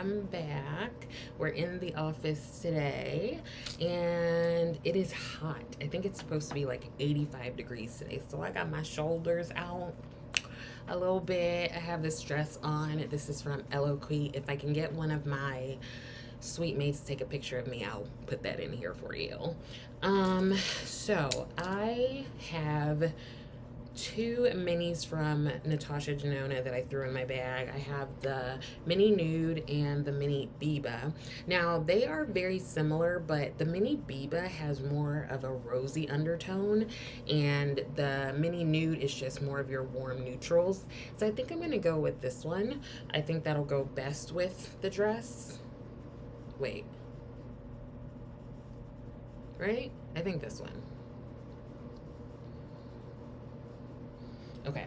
I'm back. We're in the office today and it is hot. I think it's supposed to be like 85 degrees today. So I got my shoulders out a little bit. I have this dress on. This is from Eloquii. If I can get one of my sweet mates to take a picture of me, I'll put that in here for you. So I have two minis from Natasha Denona that I threw in my bag. I have the Mini Nude and the Mini Biba. Now, they are very similar, but the Mini Biba has more of a rosy undertone, and the Mini Nude is just more of your warm neutrals. So I think I'm going to go with this one. I think that'll go best with the dress. Wait. Right? I think this one. Okay,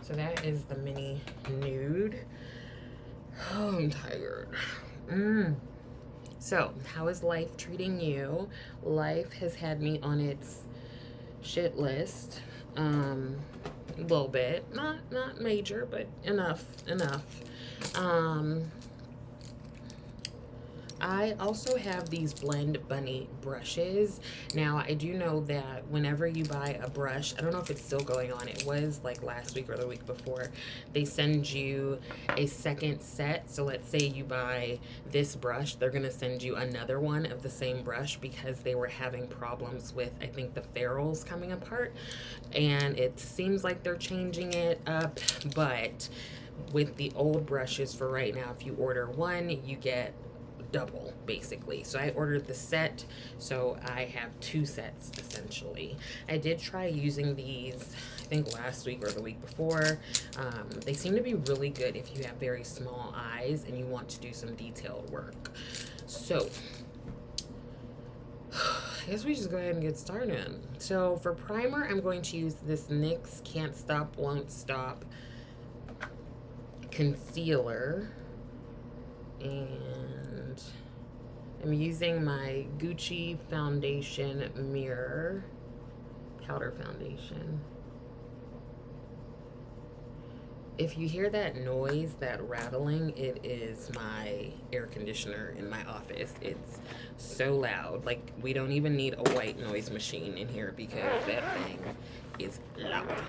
so that is the Mini Nude. Oh, I'm tired. So, how is life treating you? Life has had me on its shit list. A little bit. Not major, but enough. I also have these Blend Bunny brushes. Now, I do know that whenever you buy a brush, I don't know if it's still going on, it was like last week or the week before, they send you a second set. So let's say you buy this brush, they're going to send you another one of the same brush because they were having problems with, I think, the ferrules coming apart. And it seems like they're changing it up, but with the old brushes for right now, if you order one, you get double basically. So I ordered the set, so I have two sets essentially. I did try using these, I think last week or the week before. They seem to be really good if you have very small eyes and you want to do some detailed work. So I guess we just go ahead and get started. So for primer, I'm going to use this NYX Can't Stop Won't Stop concealer, and I'm using my Gucci foundation mirror powder foundation. If you hear that noise, that rattling, it is my air conditioner in my office. It's so loud. Like, we don't even need a white noise machine in here because that thing is loud.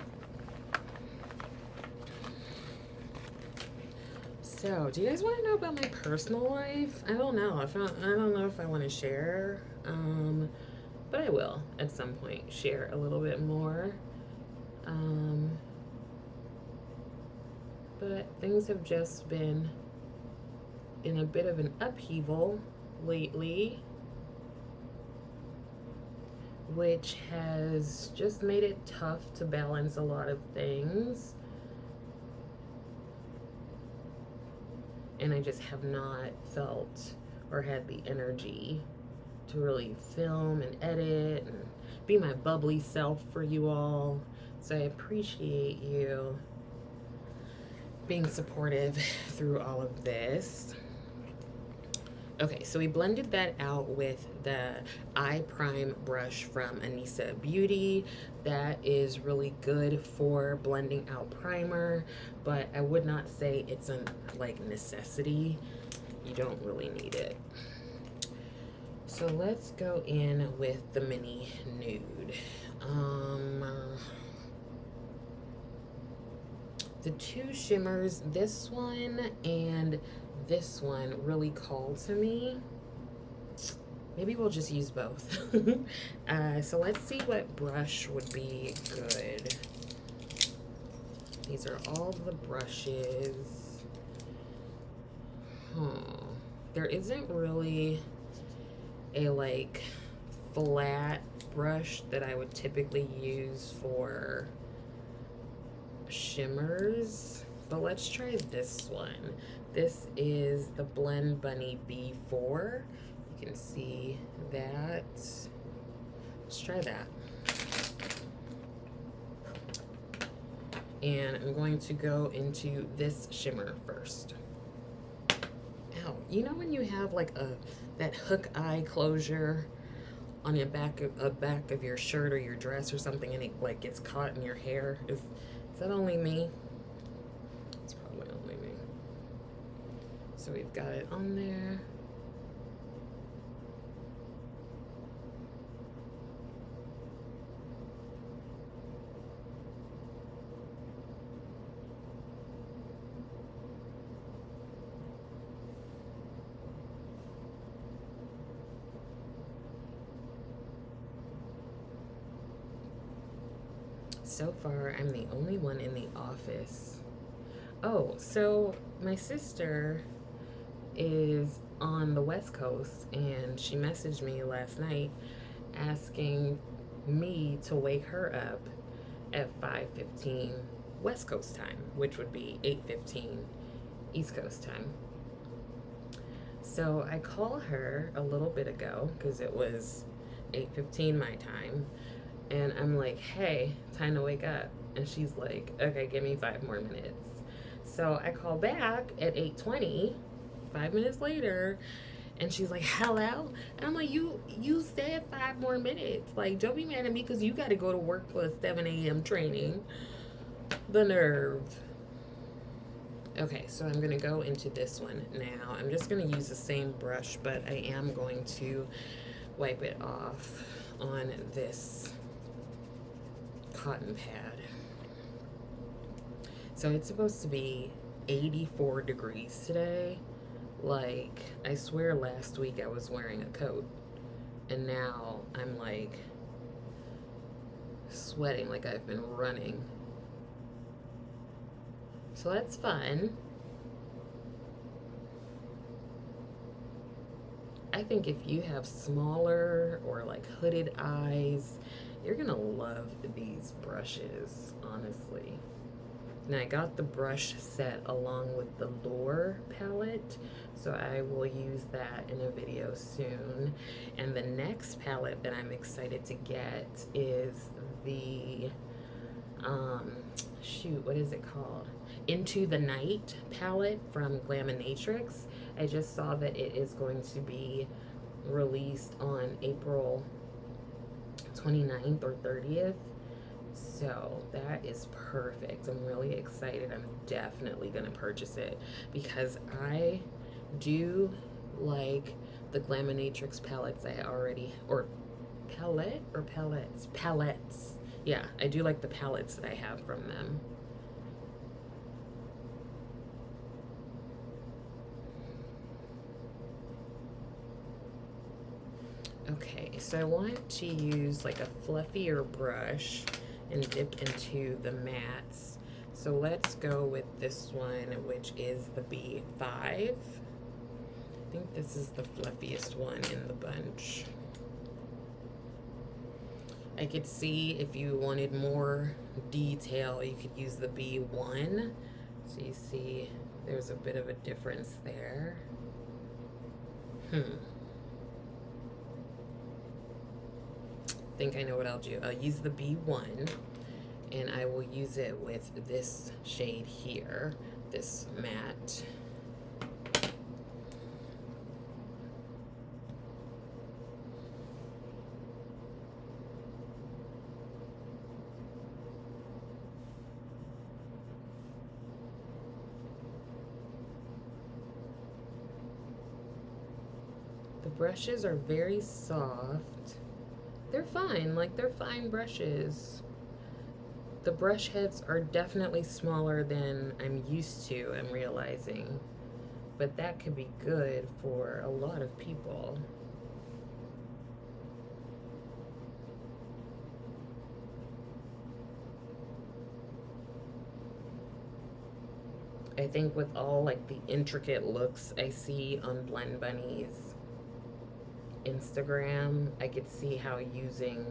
So, do you guys want to know about my personal life? I don't know. I don't know if I want to share, but I will at some point share a little bit more. But things have just been in a bit of an upheaval lately, which has just made it tough to balance a lot of things. And I just have not felt or had the energy to really film and edit and be my bubbly self for you all. So I appreciate you being supportive through all of this. Okay, so we blended that out with the eye prime brush from Anissa Beauty. That is really good for blending out primer, but I would not say it's a like necessity. You don't really need it. So let's go in with the Mini Nude. The two shimmers, this one and this one, really call to me. Maybe we'll just use both. So let's see what brush would be good. These are all the brushes. There isn't really a like flat brush that I would typically use for shimmers, but let's try this one. This is the Blend Bunny B4. You can see that. Let's try that. And I'm going to go into this shimmer first. Ow, you know when you have like that hook eye closure on your back of your shirt or your dress or something, and it like gets caught in your hair? Is that only me? It's probably only me. So we've got it on there. So far, I'm the only one in the office. Oh, so my sister is on the West Coast, and she messaged me last night asking me to wake her up at 5:15 West Coast time, which would be 8:15 East Coast time. So I call her a little bit ago because it was 8:15 my time, and I'm like, hey, time to wake up. And she's like, okay, give me 5 more minutes. So I call back at 8:20, 5 minutes later, and she's like, hello? And I'm like, you said 5 more minutes. Like, don't be mad at me because you got to go to work for a 7 a.m. training. The nerve. Okay, so I'm going to go into this one now. I'm just going to use the same brush, but I am going to wipe it off on this cotton pad. So it's supposed to be 84 degrees today. Like, I swear last week I was wearing a coat, and now I'm like sweating like I've been running. So that's fun. I think if you have smaller or like hooded eyes, you're gonna love these brushes, honestly. And I got the brush set along with the Lure palette, so I will use that in a video soon. And the next palette that I'm excited to get is the shoot, what is it called? Into the Night palette from Glaminatrix. I just saw that it is going to be released on April 29th or 30th. So that is perfect. I'm really excited. I'm definitely going to purchase it because I do like the Glaminatrix palettes I already, or palette or palettes? Palettes. Yeah, I do like the palettes that I have from them. Okay, so I want to use like a fluffier brush and dip into the mattes. So let's go with this one, which is the B5. I think this is the fluffiest one in the bunch. I could see if you wanted more detail, you could use the B1. So you see there's a bit of a difference there. I think I know what I'll do. I'll use the B1, and I will use it with this shade here, this matte. The brushes are very soft. They're fine, like they're fine brushes. The brush heads are definitely smaller than I'm used to, I'm realizing. But that could be good for a lot of people. I think with all like the intricate looks I see on Blend Bunny's Instagram, I could see how using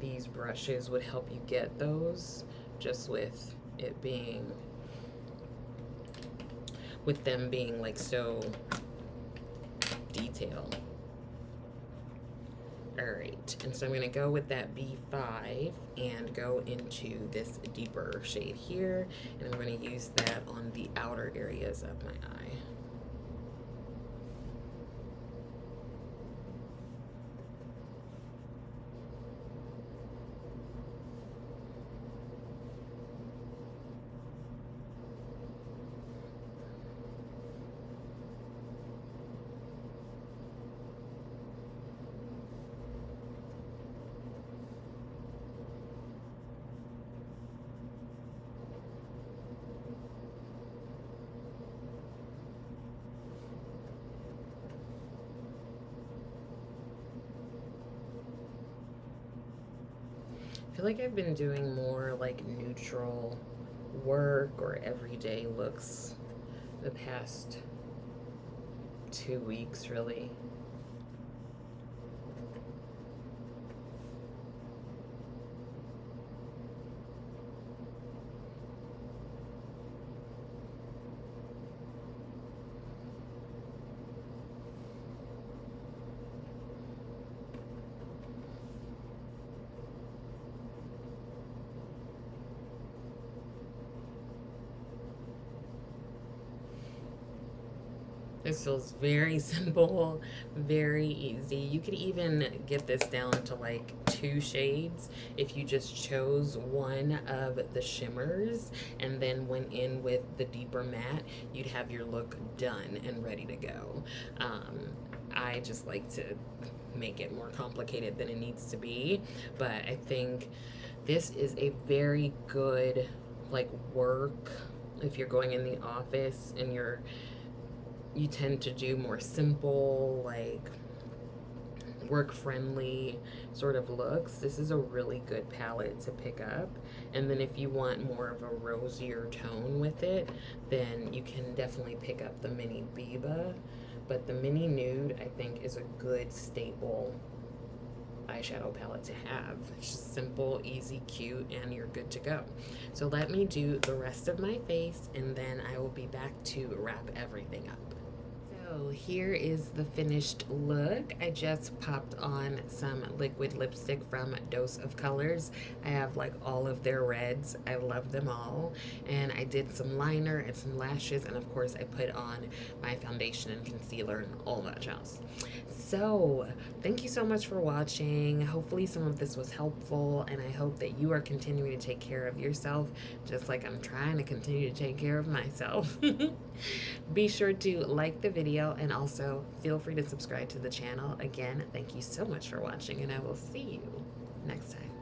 these brushes would help you get those, just with it being, with them being like so detailed. All right, and so I'm gonna go with that B5 and go into this deeper shade here, and I'm gonna use that on the outer areas of my eye. feel like I've been doing more like neutral work or everyday looks the past 2 weeks, really. This feels very simple, very easy. You could even get this down to like 2 shades if you just chose one of the shimmers and then went in with the deeper matte. You'd have your look done and ready to go. I just like to make it more complicated than it needs to be, but I think this is a very good like work if you're going in the office and you tend to do more simple, like work friendly sort of looks. This is a really good palette to pick up. And then if you want more of a rosier tone with it, then you can definitely pick up the Mini Biba. But the Mini Nude, I think, is a good staple eyeshadow palette to have. It's just simple, easy, cute, and you're good to go. So let me do the rest of my face, and then I will be back to wrap everything up. So here is the finished look. I just popped on some liquid lipstick from Dose of Colors. I have like all of their reds. I love them all. And I did some liner and some lashes, and of course I put on my foundation and concealer and all that jazz. So thank you so much for watching. Hopefully some of this was helpful, and I hope that you are continuing to take care of yourself just like I'm trying to continue to take care of myself. Be sure to like the video, and also feel free to subscribe to the channel. Again, thank you so much for watching, and I will see you next time.